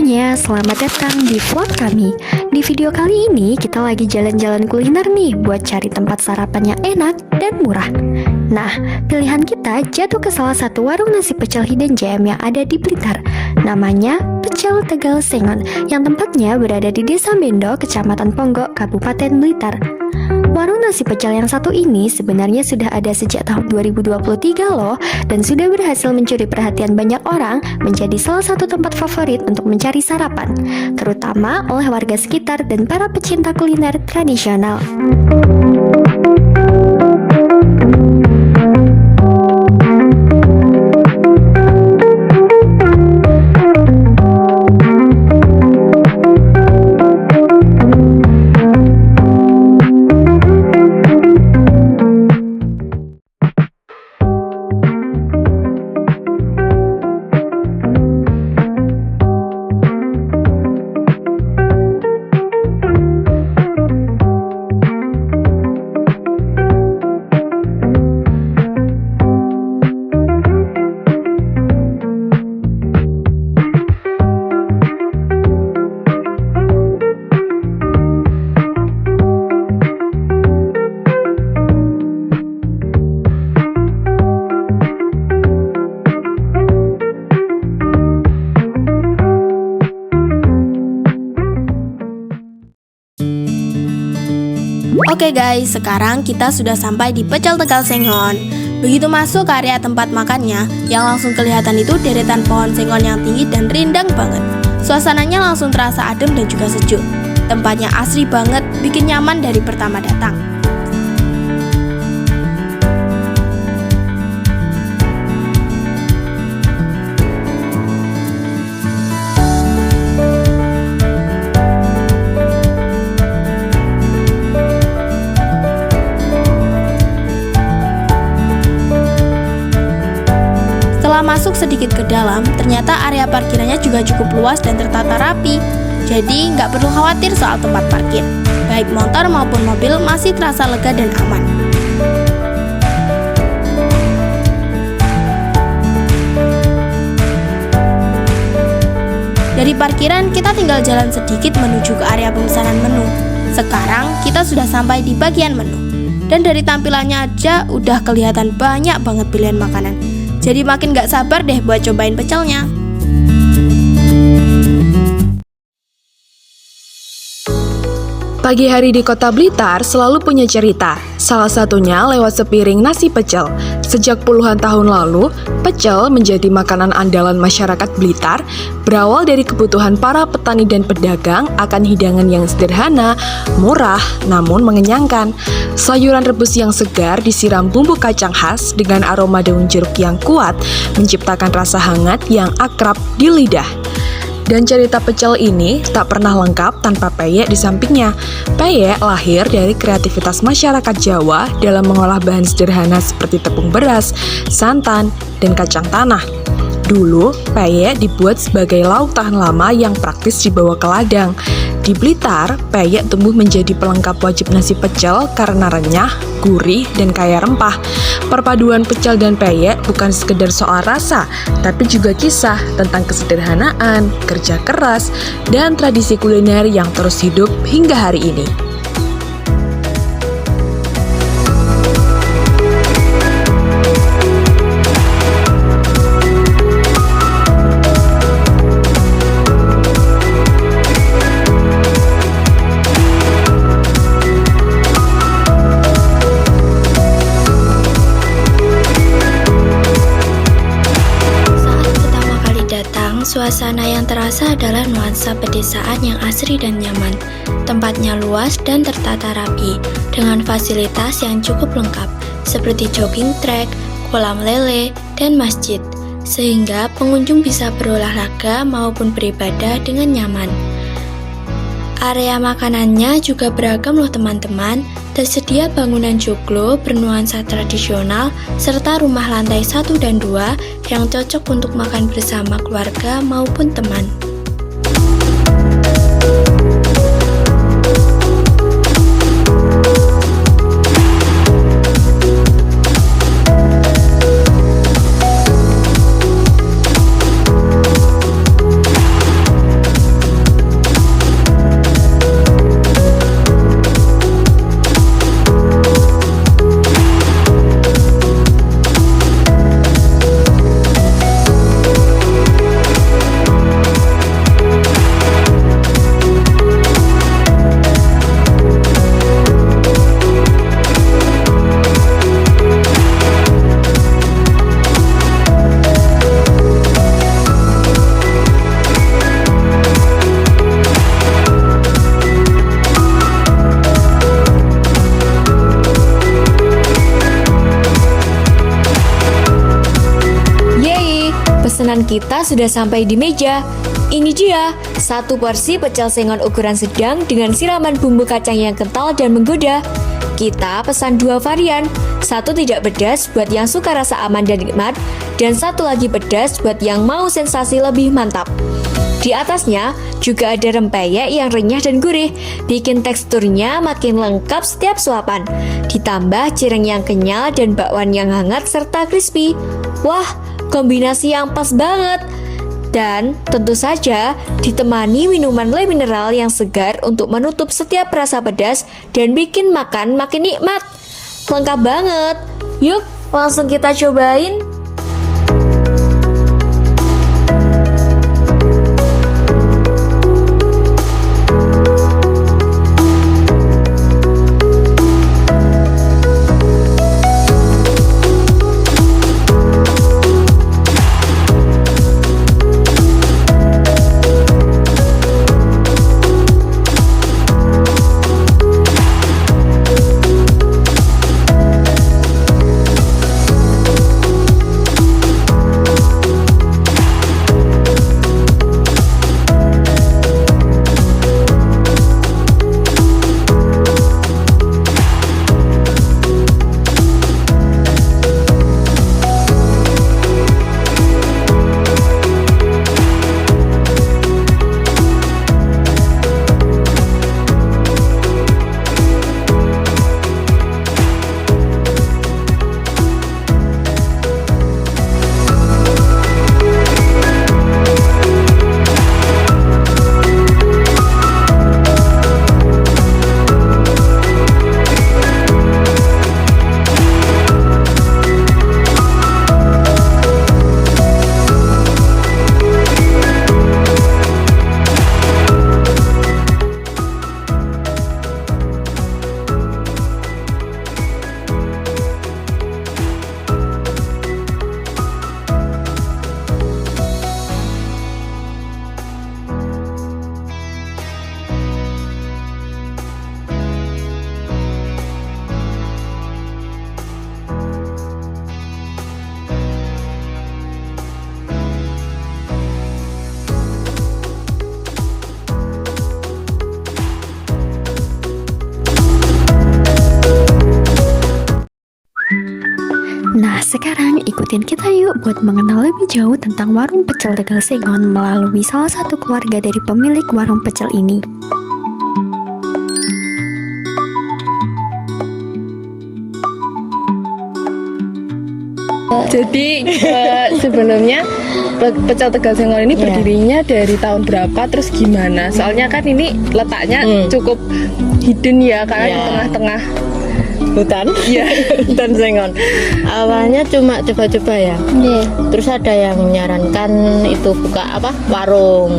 semuanya, selamat datang di vlog kami. Di video kali ini kita lagi jalan-jalan kuliner nih buat cari tempat sarapan yang enak dan murah. Nah, pilihan kita jatuh ke salah satu warung nasi pecel hidden gem yang ada di Blitar. Namanya Pecel Tegal Sengon, yang tempatnya berada di Desa Bendo, Kecamatan Ponggok, Kabupaten Blitar. Warung nasi pecel yang satu ini sebenarnya sudah ada sejak tahun 2023 loh, dan sudah berhasil mencuri perhatian banyak orang menjadi salah satu tempat favorit untuk mencari sarapan, terutama oleh warga sekitar dan para pecinta kuliner tradisional. Oke guys, sekarang kita sudah sampai di Pecel Tegal Sengon. Begitu masuk ke area tempat makannya, yang langsung kelihatan itu deretan pohon sengon yang tinggi dan rindang banget. Suasananya langsung terasa adem dan juga sejuk. Tempatnya asri banget, bikin nyaman dari pertama datang. Setelah masuk sedikit ke dalam, ternyata area parkirannya juga cukup luas dan tertata rapi. Jadi nggak perlu khawatir soal tempat parkir. Baik motor maupun mobil masih terasa lega dan aman. Dari parkiran kita tinggal jalan sedikit menuju ke area pemesanan menu. Sekarang kita sudah sampai di bagian menu. Dan dari tampilannya aja udah kelihatan banyak banget pilihan makanan. Jadi makin gak sabar deh buat cobain pecelnya. Pagi hari di kota Blitar selalu punya cerita. Salah satunya lewat sepiring nasi pecel. Sejak puluhan tahun lalu, pecel menjadi makanan andalan masyarakat Blitar, berawal dari kebutuhan para petani dan pedagang akan hidangan yang sederhana, murah, namun mengenyangkan. Sayuran rebus yang segar disiram bumbu kacang khas dengan aroma daun jeruk yang kuat, menciptakan rasa hangat yang akrab di lidah. Dan cerita pecel ini tak pernah lengkap tanpa peyek di sampingnya. Peyek lahir dari kreativitas masyarakat Jawa dalam mengolah bahan sederhana seperti tepung beras, santan, dan kacang tanah. Dulu, peyek dibuat sebagai lauk tahan lama yang praktis dibawa ke ladang. Di Blitar, peyek tumbuh menjadi pelengkap wajib nasi pecel karena renyah, gurih, dan kaya rempah. Perpaduan pecel dan peyek bukan sekedar soal rasa, tapi juga kisah tentang kesederhanaan, kerja keras, dan tradisi kuliner yang terus hidup hingga hari ini. Suasana yang terasa adalah nuansa pedesaan yang asri dan nyaman. Tempatnya luas dan tertata rapi, dengan fasilitas yang cukup lengkap, seperti jogging track, kolam lele, dan masjid, sehingga pengunjung bisa berolahraga maupun beribadah dengan nyaman. Area makanannya juga beragam loh teman-teman. Tersedia bangunan joglo bernuansa tradisional serta rumah lantai 1 dan 2 yang cocok untuk makan bersama keluarga maupun teman. pesanan kita sudah sampai di meja. Ini dia, satu porsi pecel sengon ukuran sedang dengan siraman bumbu kacang yang kental dan menggoda. Kita pesan 2 varian, satu tidak pedas buat yang suka rasa aman dan nikmat, dan satu lagi pedas buat yang mau sensasi lebih mantap. Di atasnya juga ada rempeyek yang renyah dan gurih, bikin teksturnya makin lengkap setiap suapan. Ditambah cireng yang kenyal dan bakwan yang hangat serta crispy. Wah, kombinasi yang pas banget. Dan tentu saja ditemani minuman le mineral yang segar untuk menutup setiap rasa pedas dan bikin makan makin nikmat. Lengkap banget. Yuk, langsung kita cobain. Nah, sekarang ikutin kita yuk buat mengenal lebih jauh tentang warung pecel Tegal Sengon melalui salah satu keluarga dari pemilik warung pecel ini. Jadi sebelumnya pecel Tegal Sengon ini berdirinya dari tahun berapa, terus gimana? Soalnya kan ini letaknya cukup hidden ya, karena di tengah-tengah hutan. Iya. Hutan Sengon. Awalnya cuma coba-coba ya. Terus ada yang menyarankan itu buka warung.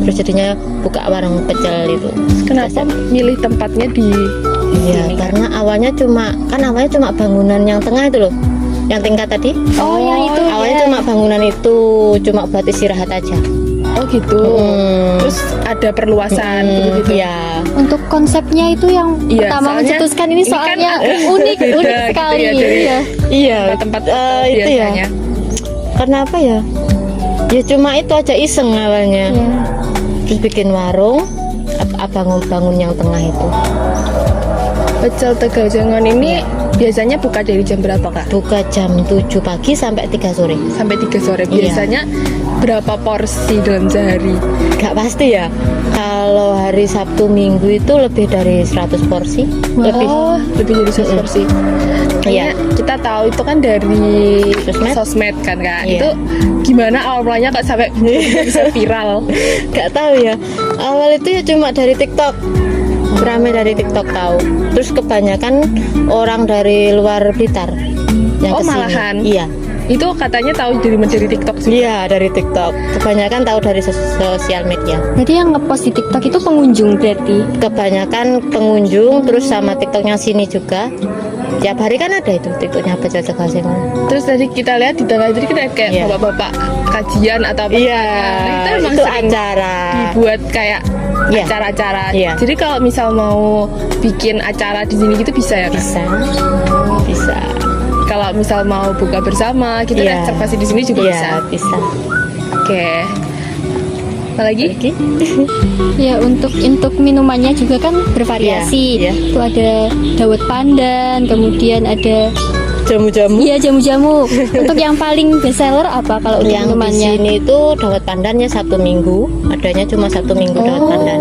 Terus jadinya buka warung pecel itu. Kenapa milih tempatnya di Iya, sini? karena awalnya cuma bangunan yang tengah itu loh. Yang tingkat tadi. Oh, yang itu Awalnya ya. cuma bangunan itu, cuma buat istirahat aja. Oh gitu. Terus ada perluasan gitu. Iya. Untuk konsepnya itu yang Iya, pertama soalnya mencetuskan ini ini kan soalnya agak unik beda sekali. gitu ya dari Iya. tempat itu ya. biasanya. Karena apa ya? Ya cuma itu aja iseng awalnya. Terus bikin warung, bangun yang tengah itu. Pecel Tegal Sengon ini biasanya buka dari jam berapa Kak? Buka jam 7 pagi sampai 3 sore. Sampai 3 sore. Biasanya berapa porsi dalam sehari? Gak pasti ya. Kalau hari Sabtu Minggu itu lebih dari 100 porsi. Lebih dari 100 porsi. Iya. Kita tahu itu kan dari sosmed kan Kak. Iya. Itu gimana awal mulanya kok sampai bisa viral? Gak tahu ya. Awal itu ya cuma dari TikTok. Ramai dari TikTok tahu. Terus kebanyakan orang dari luar Blitar yang kesini. Malahan? Iya. Itu katanya tahu dari TikTok juga. Iya, dari TikTok. Kebanyakan tahu dari sosial media. Jadi yang ngepost di TikTok itu pengunjung berarti? Kebanyakan pengunjung, terus sama TikToknya sini juga. Tiap hari kan ada itu TikToknya pecel Tegal Sengon. Terus tadi kita lihat di tengah itu kita kayak Iya. bapak-bapak kajian atau apa? Iya, Nah, memang itu sering acara. dibuat kayak Iya. acara-acara. Iya. Jadi kalau misal mau bikin acara di sini gitu bisa ya Kak? Bisa. Kalau misal mau buka bersama, kita Iya. reservasi di sini juga Iya, bisa. Oke. Apa lagi? Ya untuk minumannya juga kan bervariasi. Iya, iya. Itu ada dawet pandan, kemudian ada Jamu-jamu. iya jamu-jamu. Untuk yang paling best seller apa kalau untuk Yang di minumannya? sini itu dawet pandannya 1 minggu, adanya cuma 1 minggu dawet pandan.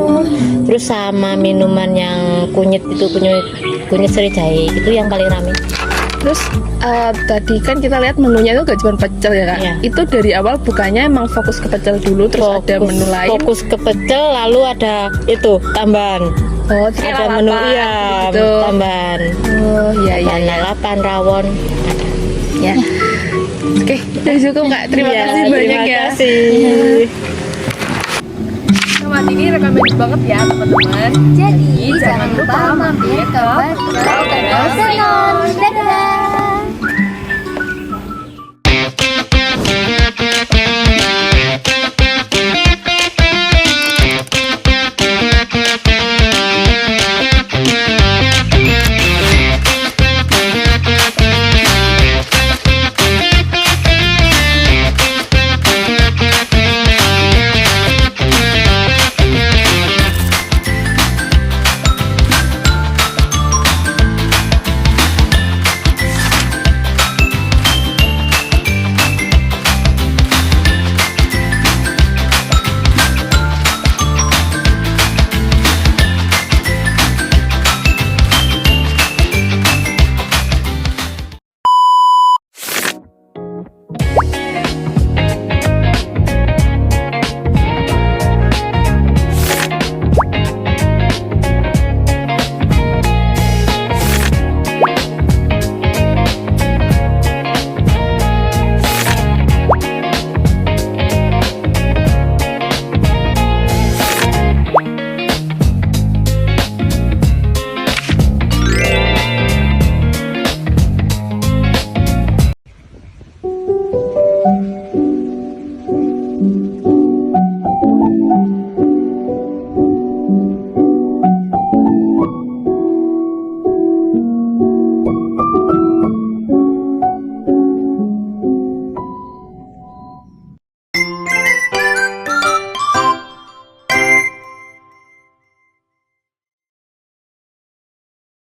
Terus sama minuman yang kunyit itu kunyit seri jahe itu yang paling ramai. Terus tadi kan kita lihat menunya itu gak cuma pecel ya kak. Iya. Itu dari awal bukannya emang fokus ke pecel dulu, terus ada menu lain. Fokus ke pecel, lalu ada itu tambahan. Oh, terus Ada menu gitu. tambahan. Oh iya iya. Tambahan lalapan, rawon. Ya. Oke, udah cukup kak. Terima Iya, kasih banyak terima ya. kasih. Tempat ini recommended banget ya teman-teman. Jadi jangan lupa mampir ke Pecel Tegal Sengon. Dadah!